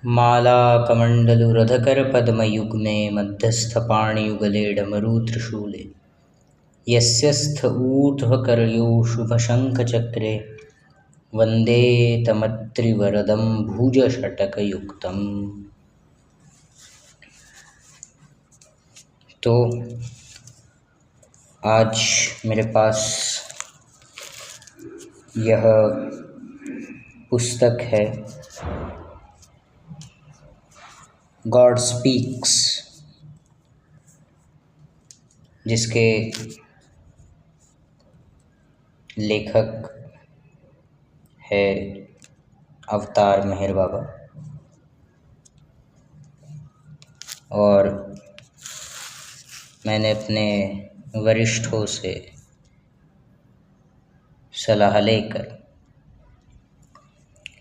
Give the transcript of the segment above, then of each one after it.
मालाकमण्डलुरधकरपद्मयुग्मे मध्यस्थपाणियुगले डमरुत्रिशूले यस्यस्थ ऊर्ध्वकर्यो शुभशङ्खचक्रे वन्दे तमत्रिवरदं भुजषट्कयुक्तम्। तो आज मेरे पास यह पुस्तक है गॉड स्पीक्स, जिसके लेखक है अवतार मेहर बाबा। और मैंने अपने वरिष्ठों से सलाह लेकर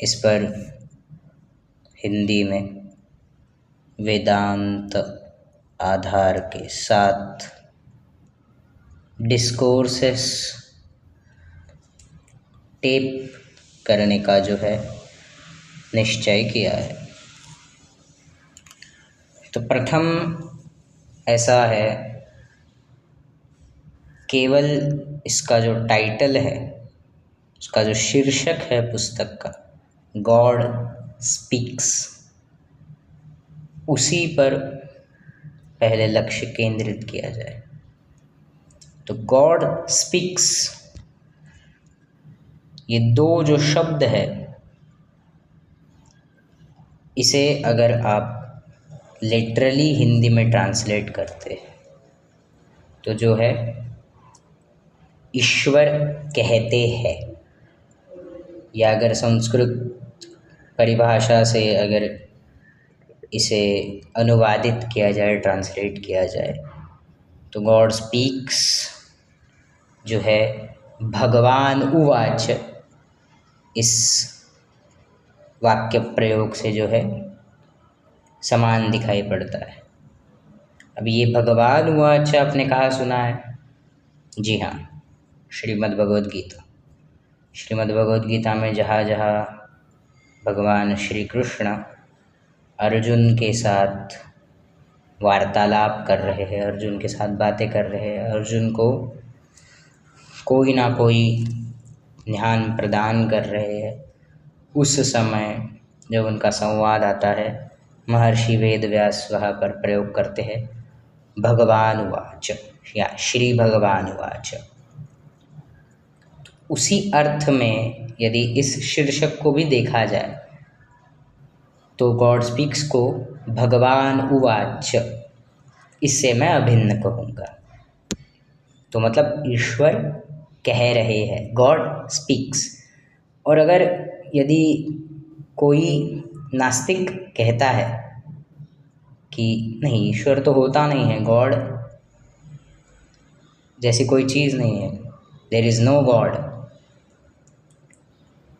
इस पर हिंदी में वेदांत आधार के साथ डिस्कोर्सेस टेप करने का जो है निश्चय किया है। तो प्रथम ऐसा है, केवल इसका जो टाइटल है, उसका जो शीर्षक है पुस्तक का, गॉड स्पीक्स, उसी पर पहले लक्ष्य केंद्रित किया जाए। तो गॉड स्पीक्स, ये दो जो शब्द है, इसे अगर आप लिटरली हिंदी में ट्रांसलेट करते हैं तो जो है ईश्वर कहते हैं, या अगर संस्कृत परिभाषा से अगर इसे अनुवादित किया जाए, ट्रांसलेट किया जाए, तो गॉड स्पीक्स जो है भगवान उवाच, इस वाक्य प्रयोग से जो है समान दिखाई पड़ता है। अब ये भगवान उवाच आपने कहाँ सुना है? जी हाँ, श्रीमद् भगवद गीता। श्रीमद् भगवद गीता में जहाँ जहाँ भगवान श्री कृष्ण अर्जुन के साथ वार्तालाप कर रहे हैं, अर्जुन के साथ बातें कर रहे हैं, अर्जुन को कोई ना कोई ध्यान प्रदान कर रहे हैं, उस समय जब उनका संवाद आता है, महर्षि वेद व्यास वहाँ पर प्रयोग करते हैं भगवान उवाच या श्री भगवान उवाच। उसी अर्थ में यदि इस शीर्षक को भी देखा जाए तो गॉड स्पीक्स को भगवान उवाच, इससे मैं अभिन्न कहूँगा। तो मतलब ईश्वर कह रहे हैं, गॉड स्पीक्स। और अगर यदि कोई नास्तिक कहता है कि नहीं, ईश्वर तो होता नहीं है, गॉड जैसी कोई चीज़ नहीं है, देयर इज़ नो गॉड,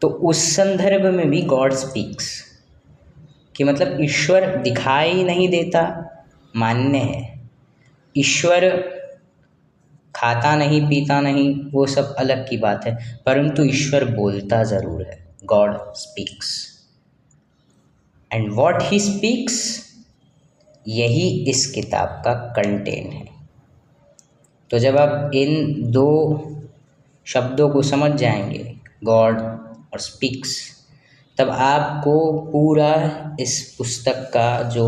तो उस संदर्भ में भी गॉड स्पीक्स कि मतलब ईश्वर दिखाई नहीं देता, मान्य है। ईश्वर खाता नहीं, पीता नहीं, वो सब अलग की बात है, परंतु ईश्वर बोलता ज़रूर है। God speaks, and what he speaks, यही इस किताब का कंटेंट है। तो जब आप इन दो शब्दों को समझ जाएंगे, गॉड और स्पीक्स, तब आपको पूरा इस पुस्तक का जो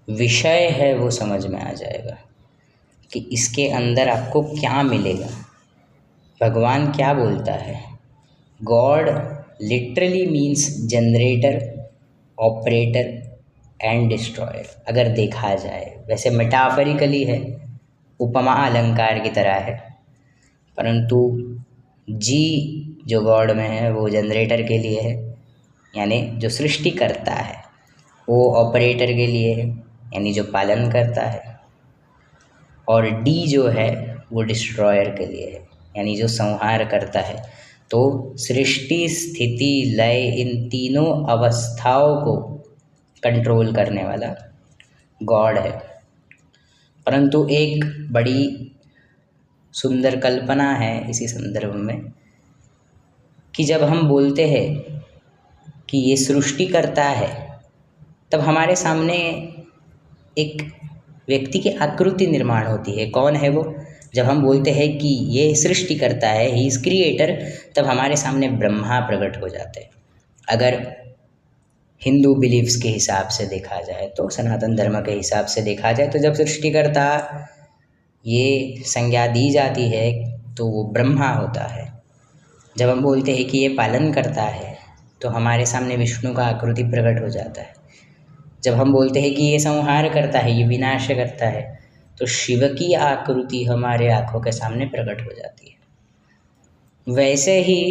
विषय है वो समझ में आ जाएगा कि इसके अंदर आपको क्या मिलेगा, भगवान क्या बोलता है। God literally means generator, operator and destroyer, अगर देखा जाए। वैसे मेटाफरिकली है, उपमा अलंकार की तरह है, परंतु जी जो गॉड में है वो जनरेटर के लिए है, यानी जो सृष्टि करता है, वो ऑपरेटर के लिए है, यानी जो पालन करता है, और डी जो है वो डिस्ट्रॉयर के लिए है, यानी जो संहार करता है। तो सृष्टि, स्थिति, लय, इन तीनों अवस्थाओं को कंट्रोल करने वाला गॉड है। परंतु एक बड़ी सुंदर कल्पना है इसी संदर्भ में कि जब हम बोलते हैं कि ये सृष्टि करता है, तब हमारे सामने एक व्यक्ति की आकृति निर्माण होती है। कौन है वो? जब हम बोलते हैं कि ये सृष्टि करता है, ही इज़ क्रिएटर, तब हमारे सामने ब्रह्मा प्रकट हो जाते हैं। अगर हिंदू बिलीव्स के हिसाब से देखा जाए, तो सनातन धर्म के हिसाब से देखा जाए, तो जब सृष्टिकर्ता ये संज्ञा दी जाती है तो वो ब्रह्मा होता है। जब हम बोलते हैं कि ये पालन करता है, तो हमारे सामने विष्णु का आकृति प्रकट हो जाता है। जब हम बोलते हैं कि ये संहार करता है, ये विनाश करता है, तो शिव की आकृति हमारे आँखों के सामने प्रकट हो जाती है। वैसे ही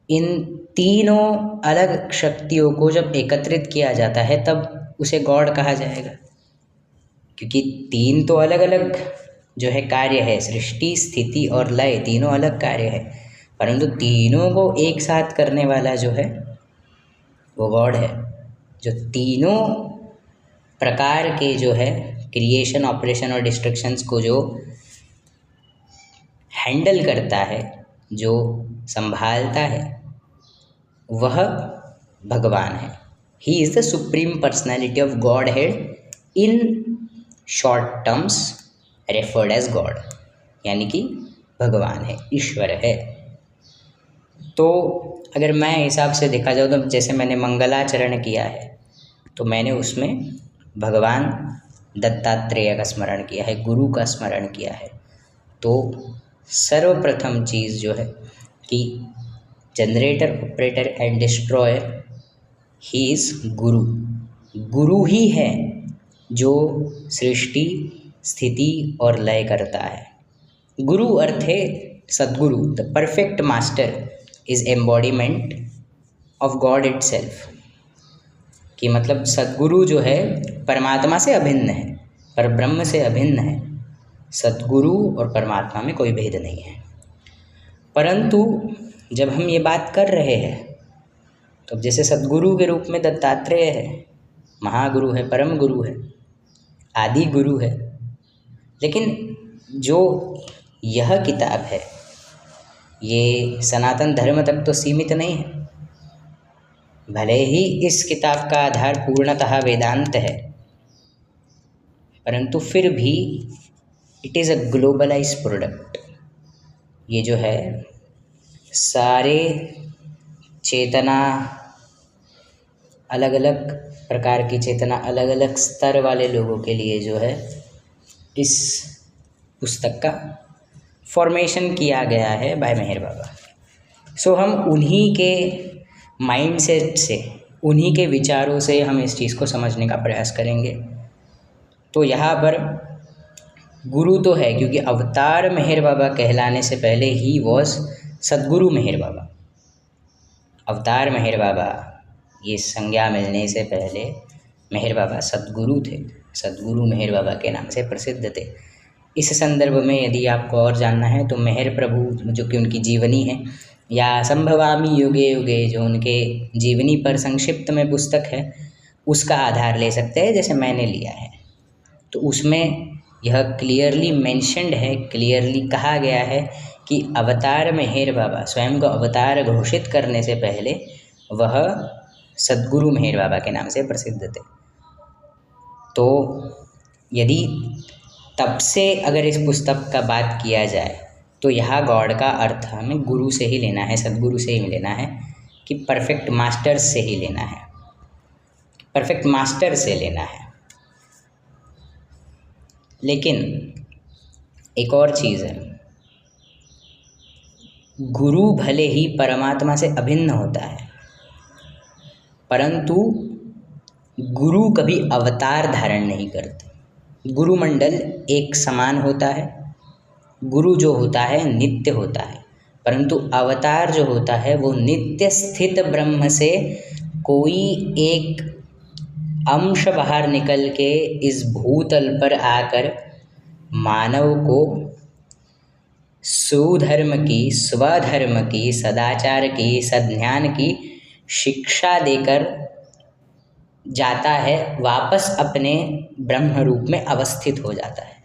इन तीनों अलग शक्तियों को जब एकत्रित किया जाता है, तब उसे गॉड कहा जाएगा, क्योंकि तीन तो अलग अलग जो है कार्य है, सृष्टि, स्थिति और लय, तीनों अलग कार्य है, परंतु तीनों को एक साथ करने वाला जो है वो गॉड है, जो तीनों प्रकार के जो है क्रिएशन, ऑपरेशन और डिस्ट्रक्शंस को जो हैंडल करता है, जो संभालता है, वह भगवान है। He is the supreme personality of Godhead, in short terms referred as God, यानी कि भगवान है, ईश्वर है। तो अगर मैं हिसाब से देखा जाए, तो जैसे मैंने मंगलाचरण किया है, तो मैंने उसमें भगवान दत्तात्रेय का स्मरण किया है, गुरु का स्मरण किया है। तो सर्वप्रथम चीज़ जो है कि generator, operator and destroyer, he is गुरु। गुरु ही है जो सृष्टि, स्थिति और लय करता है। गुरु अर्थ है सद्गुरु। The perfect master is embodiment of God itself, कि मतलब सद्गुरु जो है परमात्मा से अभिन्न है, पर ब्रह्म से अभिन्न है। सद्गुरु और परमात्मा में कोई भेद नहीं है। परंतु जब हम ये बात कर रहे हैं, तो जैसे सद्गुरु के रूप में दत्तात्रेय है, महागुरु है, परम गुरु है, आदि गुरु है, लेकिन जो यह किताब है ये सनातन धर्म तक तो सीमित नहीं है। भले ही इस किताब का आधार पूर्णतः वेदांत है, परंतु फिर भी it is a globalize product. ये जो है सारे चेतना, अलग अलग प्रकार की चेतना, अलग अलग स्तर वाले लोगों के लिए जो है इस पुस्तक का फॉर्मेशन किया गया है बाय मेहर बाबा। सो हम उन्हीं के माइंडसेट से, उन्हीं के विचारों से हम इस चीज़ को समझने का प्रयास करेंगे। तो यहाँ पर गुरु तो है, क्योंकि अवतार मेहर बाबा कहलाने से पहले ही वॉज सद्गुरु मेहर बाबा। अवतार मेहर बाबा ये संज्ञा मिलने से पहले मेहर बाबा सद्गुरु थे, सद्गुरु मेहर बाबा के नाम से प्रसिद्ध थे। इस संदर्भ में यदि आपको और जानना है तो मेहर प्रभु जो कि उनकी जीवनी है, या संभवामी युगे युगे जो उनके जीवनी पर संक्षिप्त में पुस्तक है, उसका आधार ले सकते हैं, जैसे मैंने लिया है। तो उसमें यह क्लियरली मेंशन्ड है, क्लियरली कहा गया है कि अवतार मेहर बाबा स्वयं को अवतार घोषित करने से पहले वह सद्गुरु मेहर बाबा के नाम से प्रसिद्ध थे। तो यदि तब से अगर इस पुस्तक का बात किया जाए, तो यहाँ गॉड का अर्थ हमें गुरु से ही लेना है, सद्गुरु से ही लेना है, कि परफेक्ट मास्टर से ही लेना है, परफेक्ट मास्टर से लेना है। लेकिन एक और चीज़ है, गुरु भले ही परमात्मा से अभिन्न होता है, परंतु गुरु कभी अवतार धारण नहीं करते। गुरुमंडल एक समान होता है, गुरु जो होता है नित्य होता है, परंतु अवतार जो होता है वो नित्य स्थित ब्रह्म से कोई एक अंश बाहर निकल के इस भूतल पर आकर मानव को सुधर्म की, स्वधर्म की, सदाचार की, सद्ज्ञान की शिक्षा देकर जाता है, वापस अपने ब्रह्म रूप में अवस्थित हो जाता है।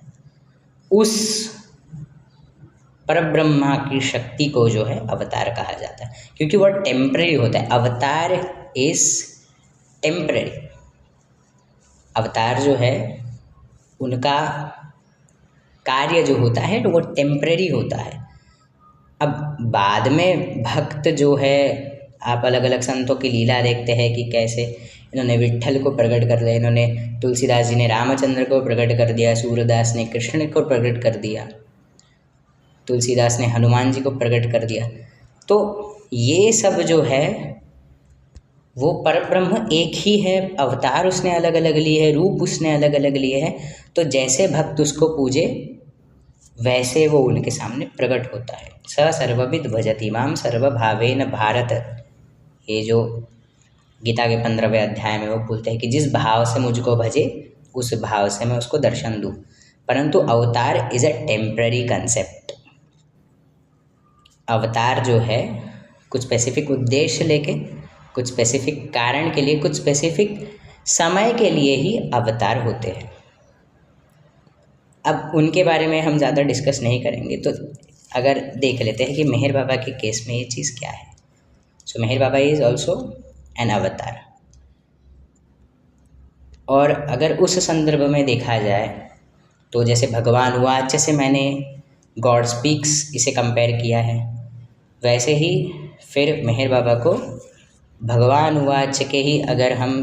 उस परब्रह्मा की शक्ति को जो है अवतार कहा जाता है, क्योंकि वह टेम्परेरी होता है। अवतार इज टेम्परेरी, अवतार जो है उनका कार्य जो होता है तो वो टेम्परेरी होता है। अब बाद में भक्त जो है, आप अलग अलग संतों की लीला देखते हैं कि कैसे इन्होंने विट्ठल को प्रकट कर दिया, इन्होंने तुलसीदास जी ने रामचंद्र को प्रकट कर दिया, सूरदास ने कृष्ण को प्रकट कर दिया, तुलसीदास ने हनुमान जी को प्रकट कर दिया। तो ये सब जो है वो परब्रह्म एक ही है, अवतार उसने अलग अलग लिए हैं, रूप उसने अलग अलग लिए हैं। तो जैसे भक्त उसको पूजे वैसे वो उनके सामने प्रकट होता है। स सर्वविद भजति माम सर्वभावेन भारत, ये जो गीता के 15वें अध्याय में वो बोलते हैं कि जिस भाव से मुझको भजे उस भाव से मैं उसको दर्शन दूँ। परंतु अवतार इज़ अ टेम्पररी कंसेप्ट। अवतार जो है कुछ स्पेसिफिक उद्देश्य लेके, कुछ स्पेसिफिक कारण के लिए, कुछ स्पेसिफिक समय के लिए ही अवतार होते हैं। अब उनके बारे में हम ज़्यादा डिस्कस नहीं करेंगे, तो अगर देख लेते हैं कि मेहर बाबा के केस में ये चीज़ क्या है। सो मेहर बाबा इज़ ऑल्सो एन अवतार। और अगर उस संदर्भ में देखा जाए तो जैसे भगवान वाच से मैंने गॉड स्पीक्स इसे कंपेयर किया है, वैसे ही फिर मेहर बाबा को भगवान वाच के ही अगर हम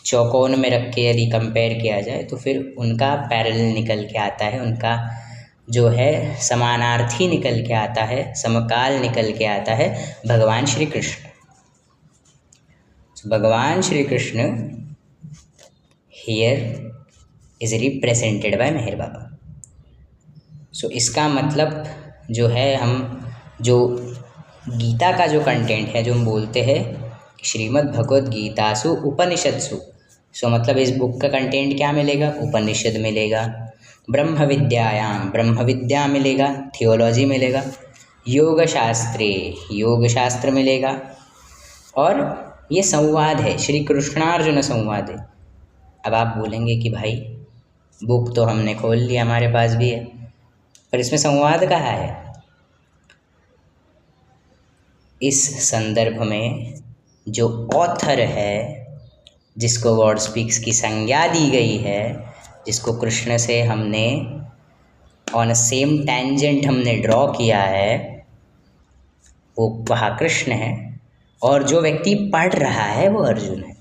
चौकोन में रख के यदि कंपेयर किया जाए तो फिर उनका पैरेलल निकल के आता है, उनका जो है समानार्थी निकल के आता है, समकाल निकल के आता है भगवान श्री कृष्ण। भगवान Shri Krishna here is represented by Meher Baba. So इसका मतलब जो है, हम जो गीता का जो कंटेंट है, जो हम बोलते हैं श्रीमद् भगवद गीतासु उपनिषत्सु, सो मतलब इस बुक का कंटेंट क्या मिलेगा? उपनिषद मिलेगा, ब्रह्म विद्यायाम ब्रह्म विद्या मिलेगा, थियोलॉजी मिलेगा, योग शास्त्रे योग शास्त्र मिलेगा, और ये संवाद है, श्री कृष्णार्जुन संवाद है। अब आप बोलेंगे कि भाई बुक तो हमने खोल ली, हमारे पास भी है, पर इसमें संवाद कहाँ है? इस संदर्भ में जो ऑथर है, जिसको गॉड स्पीक्स की संज्ञा दी गई है, जिसको कृष्ण से हमने ऑन अ सेम टेंजेंट हमने ड्रॉ किया है, वो वहाँ कृष्ण है, और जो व्यक्ति पढ़ रहा है वो अर्जुन है।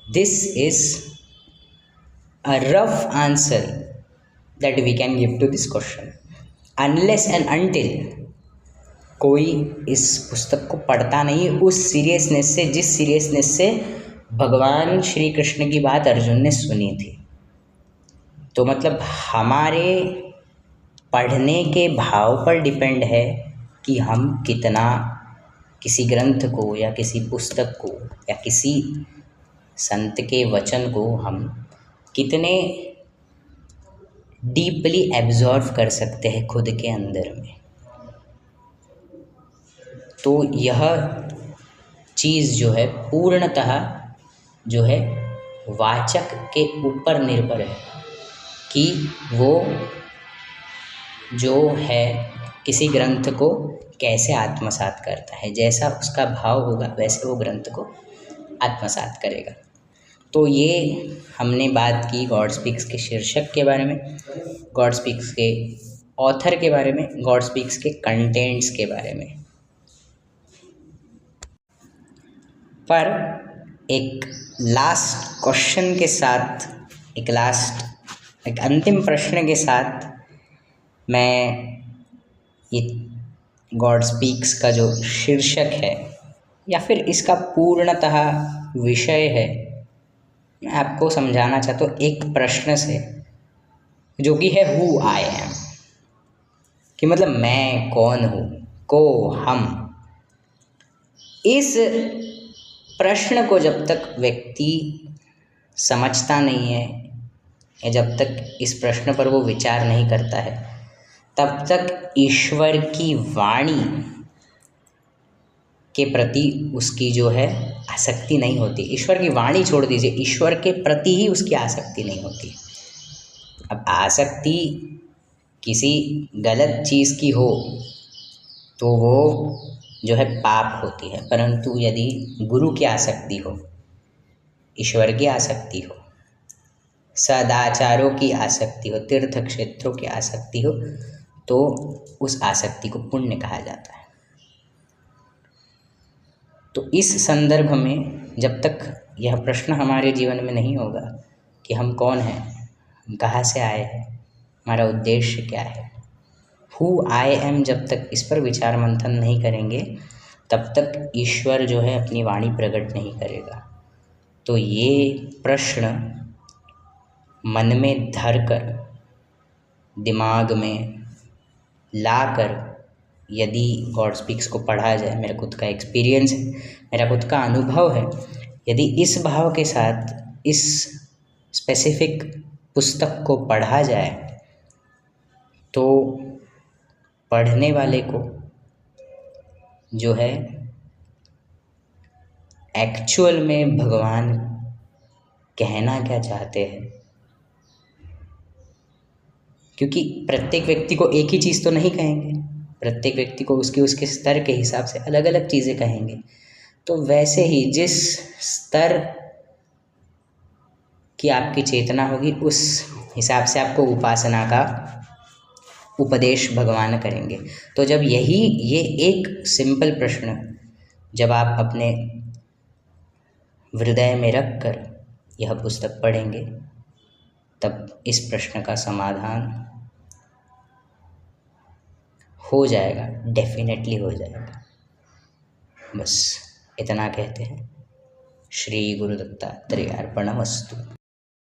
This is a rough answer that we can give to this question. Unless and until कोई इस पुस्तक को पढ़ता नहीं उस सीरियसनेस से, जिस सीरियसनेस से भगवान श्री कृष्ण की बात अर्जुन ने सुनी थी। तो मतलब हमारे पढ़ने के भाव पर डिपेंड है कि हम कितना किसी ग्रंथ को या किसी पुस्तक को या किसी संत के वचन को हम कितने डीपली एब्जॉर्व कर सकते हैं खुद के अंदर में। तो यह चीज़ जो है पूर्णतः जो है वाचक के ऊपर निर्भर है कि वो जो है किसी ग्रंथ को कैसे आत्मसात करता है। जैसा उसका भाव होगा वैसे वो ग्रंथ को आत्मसात करेगा। तो ये हमने बात की गॉड स्पीक्स के शीर्षक के बारे में, गॉड स्पीक्स के ऑथर के बारे में, गॉड स्पीक्स के कंटेंट्स के बारे में। पर एक लास्ट क्वेश्चन के साथ, एक अंतिम प्रश्न के साथ मैं ये गॉड स्पीक्स का जो शीर्षक है या फिर इसका पूर्णतः विषय है, मैं आपको समझाना चाहता हूँ एक प्रश्न से, जो कि है हु आई एम, कि मतलब मैं कौन हूँ, को हम। इस प्रश्न को जब तक व्यक्ति समझता नहीं है या जब तक इस प्रश्न पर वो विचार नहीं करता है, तब तक ईश्वर की वाणी के प्रति उसकी जो है आसक्ति नहीं होती। ईश्वर की वाणी छोड़ दीजिए, ईश्वर के प्रति ही उसकी आसक्ति नहीं होती। अब आसक्ति किसी गलत चीज़ की हो तो वो जो है पाप होती है। परंतु यदि गुरु की आसक्ति हो, ईश्वर की आसक्ति हो, सदाचारों की आसक्ति हो, तीर्थ क्षेत्रों की आसक्ति हो, तो उस आसक्ति को पुण्य कहा जाता है। तो इस संदर्भ में जब तक यह प्रश्न हमारे जीवन में नहीं होगा कि हम कौन हैं, हम कहाँ से आए हैं, हमारा उद्देश्य क्या है, हु आई एम, जब तक इस पर विचार मंथन नहीं करेंगे तब तक ईश्वर जो है अपनी वाणी प्रकट नहीं करेगा। तो ये प्रश्न मन में धर कर, दिमाग में लाकर यदि गॉड स्पीक्स को पढ़ा जाए, मेरा खुद का एक्सपीरियंस है, मेरा खुद का अनुभव है, यदि इस भाव के साथ इस स्पेसिफिक पुस्तक को पढ़ा जाए तो पढ़ने वाले को जो है एक्चुअल में भगवान कहना क्या चाहते हैं, क्योंकि प्रत्येक व्यक्ति को एक ही चीज़ तो नहीं कहेंगे, प्रत्येक व्यक्ति को उसके स्तर के हिसाब से अलग अलग चीज़ें कहेंगे। तो वैसे ही जिस स्तर की आपकी चेतना होगी उस हिसाब से आपको उपासना का उपदेश भगवान करेंगे। तो जब ये एक सिंपल प्रश्न जब आप अपने हृदय में रख कर यह पुस्तक पढ़ेंगे तब इस प्रश्न का समाधान हो जाएगा, डेफिनेटली हो जाएगा। बस इतना कहते हैं। श्री गुरु दत्तात्रेय अर्पणमस्तु।